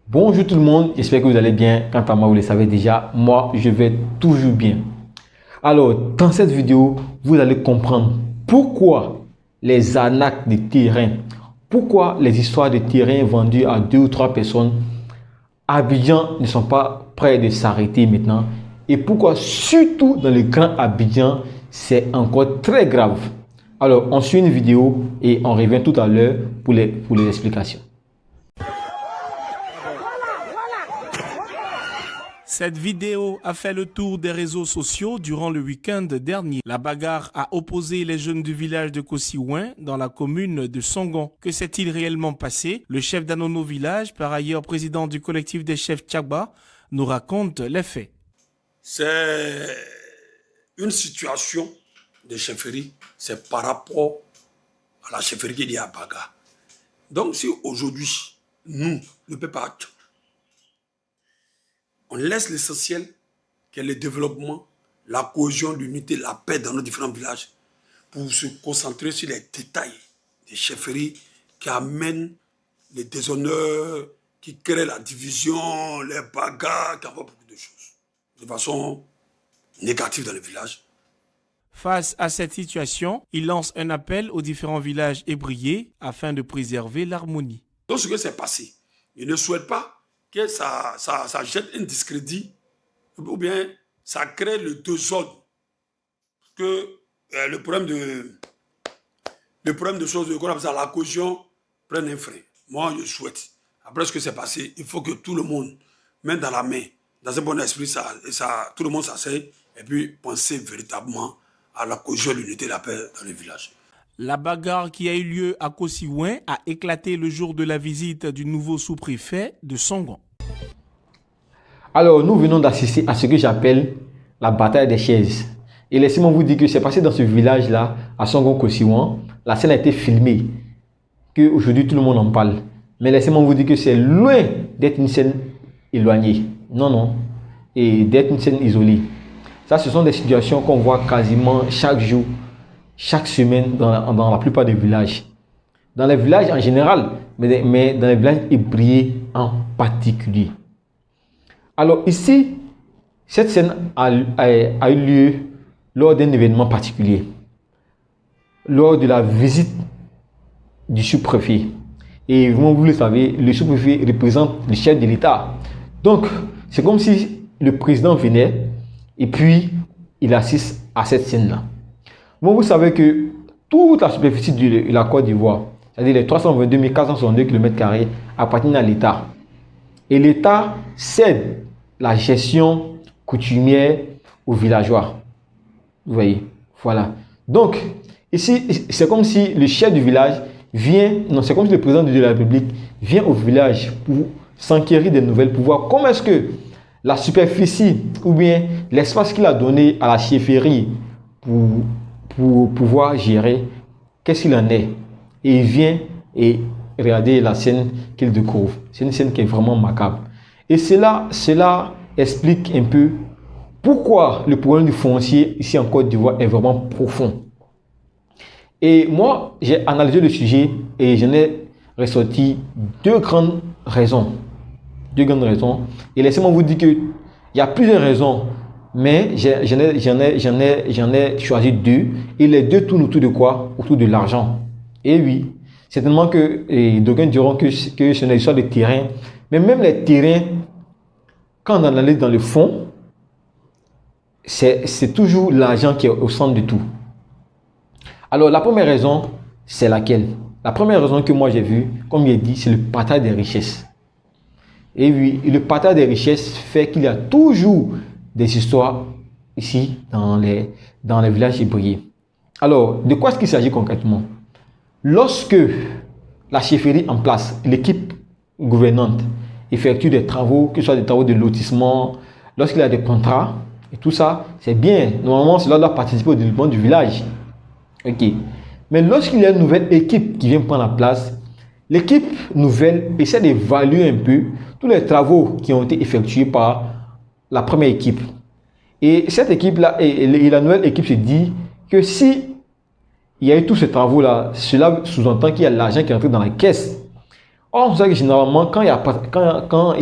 Bonjour tout le monde, j'espère que vous allez bien. Quant à moi, vous le savez déjà, moi je vais toujours bien. Alors, dans cette vidéo, vous allez comprendre pourquoi les arnaques de terrain, pourquoi les histoires de terrain vendus à 2 ou 3 personnes à Abidjan ne sont pas prêts de s'arrêter maintenant et pourquoi surtout dans le grand Abidjan, c'est encore très grave. Alors, on suit une vidéo et on revient tout à l'heure pour les explications. Cette vidéo a fait le tour des réseaux sociaux durant le week-end dernier. La bagarre a opposé les jeunes du village de Kosiouin dans la commune de Songon. Que s'est-il réellement passé? Le chef d'Anono village, par ailleurs président du collectif des chefs Tchagba, nous raconte les faits. C'est une situation de chefferie, c'est par rapport à la chefferie qui est à Baga. Donc si aujourd'hui, nous, le peuple, on laisse l'essentiel, qui est le développement, la cohésion, l'unité, la paix dans nos différents villages, pour se concentrer sur les détails des chefferies qui amènent les déshonneurs, qui créent la division, les bagarres, qui envoient beaucoup de choses, de façon négative dans les villages. Face à cette situation, il lance un appel aux différents villages ébriés afin de préserver l'harmonie. Donc ce que c'est passé, il ne souhaite pas que ça jette un discrédit ou bien ça crée le désordre. Que le problème de choses, qu'on appelle ça la cohésion, prenne un frein. Moi, je souhaite. Après ce que c'est passé, il faut que tout le monde, main dans la main, dans un bon esprit, tout le monde s'asseye et puis penser véritablement à la cohésion, l'unité, la paix dans les villages. La bagarre qui a eu lieu à Kosiouin a éclaté le jour de la visite du nouveau sous-préfet de Songon. Alors, nous venons d'assister à ce que j'appelle la bataille des chaises. Et laissez-moi vous dire que c'est passé dans ce village-là, à Songon-Kosiouan. La scène a été filmée, qu'aujourd'hui tout le monde en parle. Mais laissez-moi vous dire que c'est loin d'être une scène éloignée. Non, non. Et d'être une scène isolée. Ça, ce sont des situations qu'on voit quasiment chaque jour, chaque semaine dans la plupart des villages. Dans les villages en général, mais dans les villages ébriés en particulier. Alors ici, cette scène a eu lieu lors d'un événement particulier, lors de la visite du sous-préfet. Et vous le savez, le sous-préfet représente le chef de l'État. Donc, c'est comme si le président venait et puis il assiste à cette scène-là. Vous savez que toute la superficie de la Côte d'Ivoire, c'est-à-dire les 322 462 km², appartiennent à l'État. Et l'État cède la gestion coutumière aux villageois. Vous voyez, voilà. Donc, ici, c'est comme si le chef du village vient, non, c'est comme si le président de la République vient au village pour s'enquérir des nouvelles, pour voir comment est-ce que la superficie ou bien l'espace qu'il a donné à la chefferie pour pouvoir gérer, qu'est-ce qu'il en est. Et il vient et regarder la scène qu'il découvre. C'est une scène qui est vraiment macabre. Et cela explique un peu pourquoi le problème du foncier ici en Côte d'Ivoire est vraiment profond. Et moi, j'ai analysé le sujet et j'en ai ressorti deux grandes raisons. Et laissez-moi vous dire qu'il y a plusieurs raisons, mais j'en ai choisi deux. Et les deux tournent autour de quoi? Autour de l'argent. Et oui, certainement que d'aucuns diront que ce n'est l'histoire de terrain. Mais même les terrains, quand on analyse dans le fond, c'est toujours l'argent qui est au centre de tout. Alors, la première raison, c'est laquelle? La première raison que moi j'ai vue, comme il est dit, c'est le partage des richesses. Et oui, le partage des richesses fait qu'il y a toujours des histoires ici dans les villages ébriés. Alors, de quoi est-ce qu'il s'agit concrètement? Lorsque la chefferie en place, l'équipe gouvernante, effectue des travaux, que ce soit des travaux de lotissement, lorsqu'il y a des contrats et tout ça, c'est bien. Normalement, cela doit participer au développement du village. Ok. Mais lorsqu'il y a une nouvelle équipe qui vient prendre la place, l'équipe nouvelle essaie d'évaluer un peu tous les travaux qui ont été effectués par la première équipe. Et cette équipe-là, et la nouvelle équipe se dit que si il y a eu tous ces travaux-là, cela sous-entend qu'il y a l'argent qui est entré dans la caisse. Or, on sait que généralement, quand il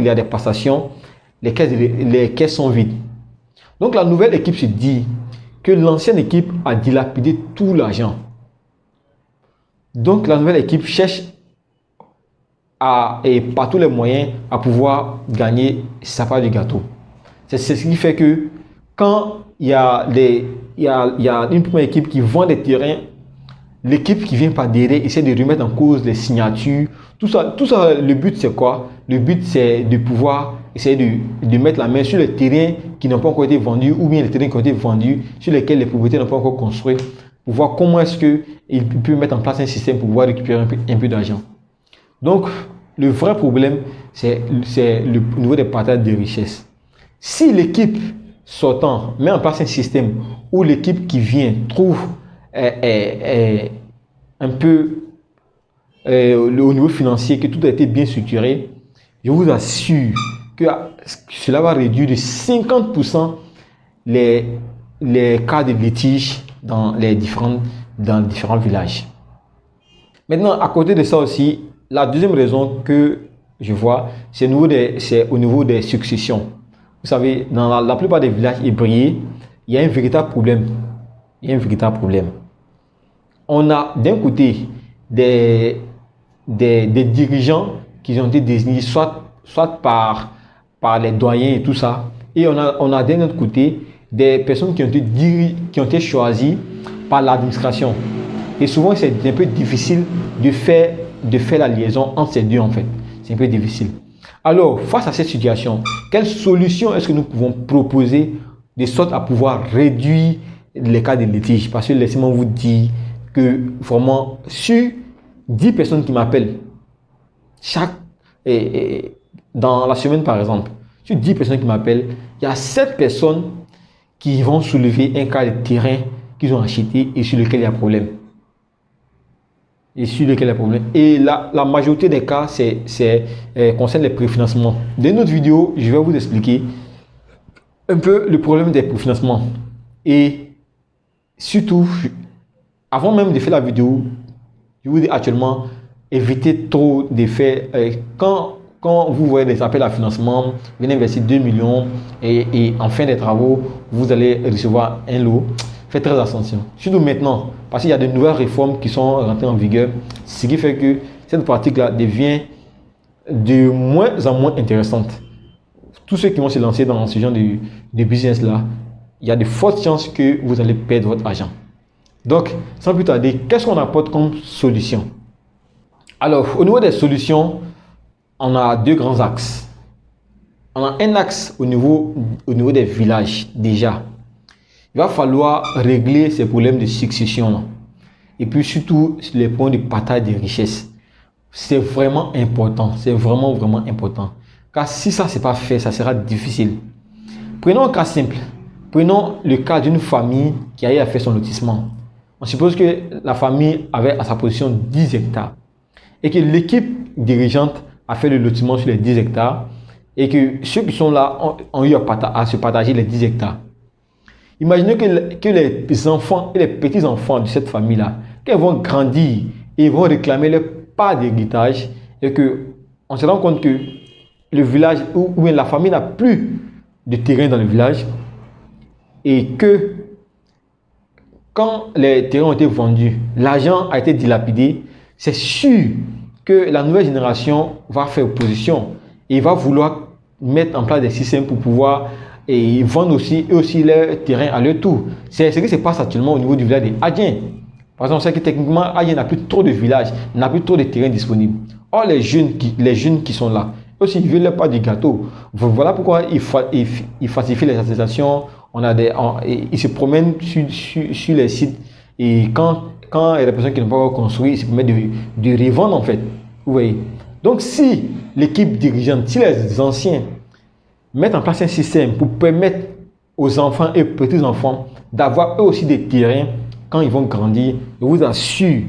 y a des passations, les caisses sont vides. Donc, la nouvelle équipe se dit que l'ancienne équipe a dilapidé tout l'argent. Donc, la nouvelle équipe cherche et par tous les moyens à pouvoir gagner sa part du gâteau. C'est ce qui fait que quand il y a une première équipe qui vend des terrains, l'équipe qui vient par derrière essaie de remettre en cause les signatures. Tout ça, le but c'est quoi? Le but c'est de pouvoir essayer de mettre la main sur les terrains qui n'ont pas encore été vendus ou bien les terrains qui ont été vendus sur lesquels les propriétaires n'ont pas encore construit pour voir comment est-ce qu'ils peuvent mettre en place un système pour pouvoir récupérer un peu d'argent. Donc, le vrai problème, c'est le niveau des partages de richesses. Si l'équipe sortant met en place un système où l'équipe qui vient trouve un peu au niveau financier que tout a été bien structuré, je vous assure que cela va réduire de 50% les cas de litige dans différents villages. Maintenant, à côté de ça aussi, la deuxième raison que je vois, c'est au niveau des successions. Vous savez, dans la plupart des villages hébraïens, il y a un véritable problème. On a d'un côté des dirigeants qui ont été désignés soit par les doyens et tout ça. Et on a d'un autre côté des personnes qui ont été choisies par l'administration. Et souvent, c'est un peu difficile de faire la liaison entre ces deux en fait. C'est un peu difficile. Alors, face à cette situation, quelle solution est-ce que nous pouvons proposer de sorte à pouvoir réduire les cas de litige? Parce que laissez-moi vous dire que vraiment, sur 10 personnes qui m'appellent, dans la semaine par exemple, sur 10 personnes qui m'appellent, il y a 7 personnes qui vont soulever un cas de terrain qu'ils ont acheté et sur lequel il y a problème. Et la majorité des cas, concerne les préfinancements. Dans notre vidéo, je vais vous expliquer un peu le problème des préfinancements. Et surtout, avant même de faire la vidéo, je vous dis actuellement, évitez trop de faire. Quand vous voyez des appels à financement, vous venez investir 2 millions et en fin des travaux, vous allez recevoir un lot. Faites très attention. Surtout maintenant, parce qu'il y a de nouvelles réformes qui sont rentrées en vigueur, ce qui fait que cette pratique-là devient de moins en moins intéressante. Tous ceux qui vont se lancer dans ce genre de business-là, il y a de fortes chances que vous allez perdre votre argent. Donc, sans plus tarder, qu'est-ce qu'on apporte comme solution? Alors, au niveau des solutions, on a deux grands axes. On a un axe au niveau des villages déjà. Il va falloir régler ces problèmes de succession. Et puis surtout, les points de partage des richesses. C'est vraiment important. C'est vraiment, vraiment important. Car si ça, c'est pas fait, ça sera difficile. Prenons un cas simple. Prenons le cas d'une famille qui a fait son lotissement. On suppose que la famille avait à sa position 10 hectares. Et que l'équipe dirigeante a fait le lotissement sur les 10 hectares. Et que ceux qui sont là ont eu à se partager les 10 hectares. Imaginez que les enfants et les petits-enfants de cette famille-là, qu'ils vont grandir et vont réclamer leur part d'héritage et qu'on se rend compte que le village ou la famille n'a plus de terrain dans le village et que quand les terrains ont été vendus, l'argent a été dilapidé, c'est sûr que la nouvelle génération va faire opposition et va vouloir mettre en place des systèmes pour pouvoir et ils vendent aussi leur terrain à leur tour. C'est ce qui se passe actuellement au niveau du village des Hadjiens. Par exemple, on sait que techniquement, Hadjiens n'a plus trop de villages, n'a plus trop de terrains disponibles. Or, les jeunes qui sont là, aussi, ils ne veulent pas du gâteau. Voilà pourquoi ils falsifient les attestations. Ils se promènent sur les sites et quand il y a des personnes qui n'ont pas construit, ils se permettent de revendre en fait. Vous voyez. Donc, si l'équipe dirigeante, si les anciens mettre en place un système pour permettre aux enfants et petits-enfants d'avoir eux aussi des terrains quand ils vont grandir, je vous assure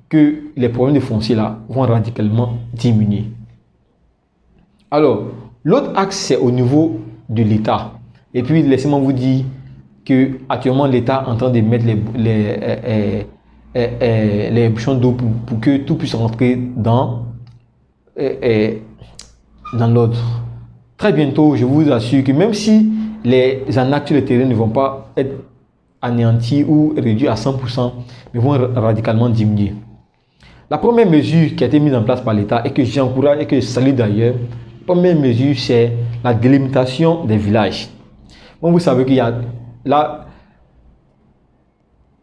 que les problèmes de foncier là vont radicalement diminuer. Alors, l'autre axe, c'est au niveau de l'État. Et puis, laissez-moi vous dire que actuellement l'État est en train de mettre les bouchons d'eau pour que tout puisse rentrer dans dans l'ordre. Très bientôt, je vous assure que même si les arnaques sur le terrain ne vont pas être anéantis ou réduits à 100%, mais vont radicalement diminuer. La première mesure qui a été mise en place par l'État et que j'encourage et que je salue d'ailleurs, la première mesure, c'est la délimitation des villages. Bon, vous savez qu'il y a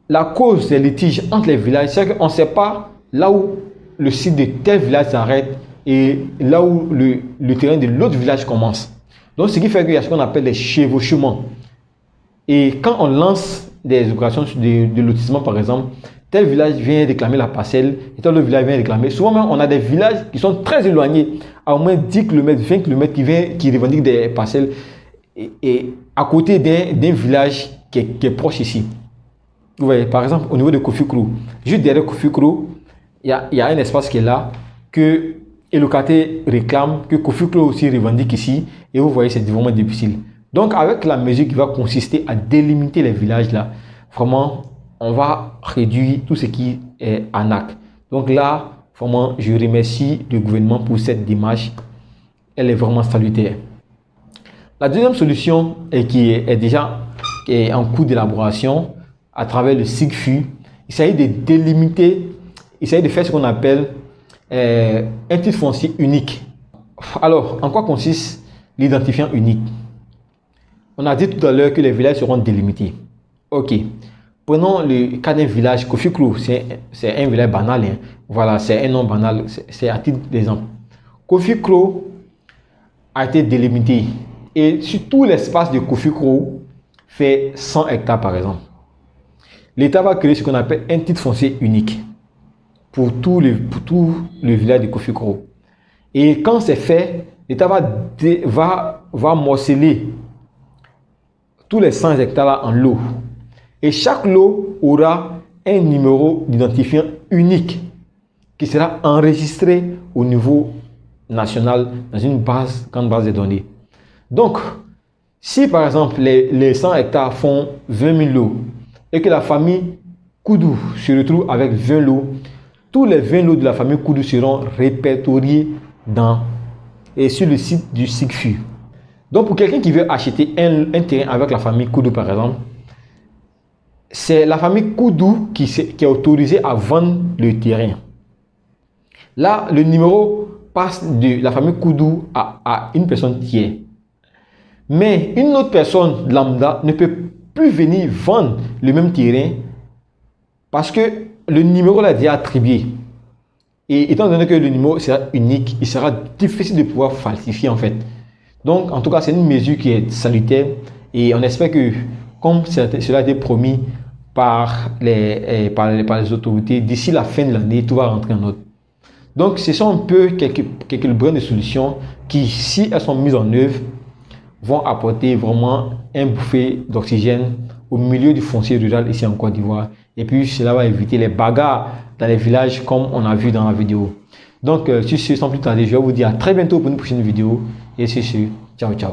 la cause des litiges entre les villages, c'est qu'on ne sait pas là où le site de tel village s'arrête et là où le terrain de l'autre village commence. Donc, ce qui fait qu'il y a ce qu'on appelle les chevauchements. Et quand on lance des opérations de lotissement, par exemple, tel village vient réclamer la parcelle et tel autre village vient réclamer. Souvent même, on a des villages qui sont très éloignés, à au moins 10 km, 20 km, qui revendiquent des parcelles et à côté d'un village qui est proche ici. Vous voyez, par exemple, au niveau de Kofikro, juste derrière Kofikro, il y a un espace qui est là que le locataire réclame, que Kofikro aussi revendique ici, et vous voyez, c'est vraiment difficile. Donc, avec la mesure qui va consister à délimiter les villages là, vraiment, on va réduire tout ce qui est arnaque. Donc là, vraiment, je remercie le gouvernement pour cette démarche. Elle est vraiment salutaire. La deuxième solution qui est déjà en cours d'élaboration à travers le SIGFU, il s'agit de délimiter, il s'agit de faire ce qu'on appelle un titre foncier unique. Alors, en quoi consiste l'identifiant unique? On a dit tout à l'heure que les villages seront délimités. Ok. Prenons le cas d'un village, Kofikro, c'est un village banal. Hein. Voilà, c'est un nom banal, c'est à titre d'exemple. Kofikro a été délimité et sur tout l'espace de Kofikro fait 100 hectares par exemple. L'État va créer ce qu'on appelle un titre foncier unique pour tout le village de Kofikro. Et quand c'est fait, l'État va morceler tous les 100 hectares là en lots. Et chaque lot aura un numéro d'identifiant unique qui sera enregistré au niveau national dans une grande base de données. Donc, si par exemple les 100 hectares font 20 000 lots et que la famille Koudou se retrouve avec 20 lots, tous les 20 lots de la famille Koudou seront répertoriés sur le site du SIGFU. Donc, pour quelqu'un qui veut acheter un terrain avec la famille Koudou, par exemple, c'est la famille Koudou qui est autorisée à vendre le terrain. Là, le numéro passe de la famille Koudou à une personne tiers. Mais une autre personne lambda ne peut plus venir vendre le même terrain parce que le numéro l'a déjà attribué. Et étant donné que le numéro sera unique, il sera difficile de pouvoir falsifier en fait. Donc, en tout cas, c'est une mesure qui est salutaire et on espère que, comme cela a été promis par les autorités, d'ici la fin de l'année, tout va rentrer en ordre. Donc, ce sont un peu quelques brins de solutions qui, si elles sont mises en œuvre, vont apporter vraiment un bouffée d'oxygène au milieu du foncier rural ici en Côte d'Ivoire. Et puis, cela va éviter les bagarres dans les villages comme on a vu dans la vidéo. Donc, sur ce, sans plus tarder, je vais vous dire à très bientôt pour une prochaine vidéo. Et sur ce, ciao, ciao.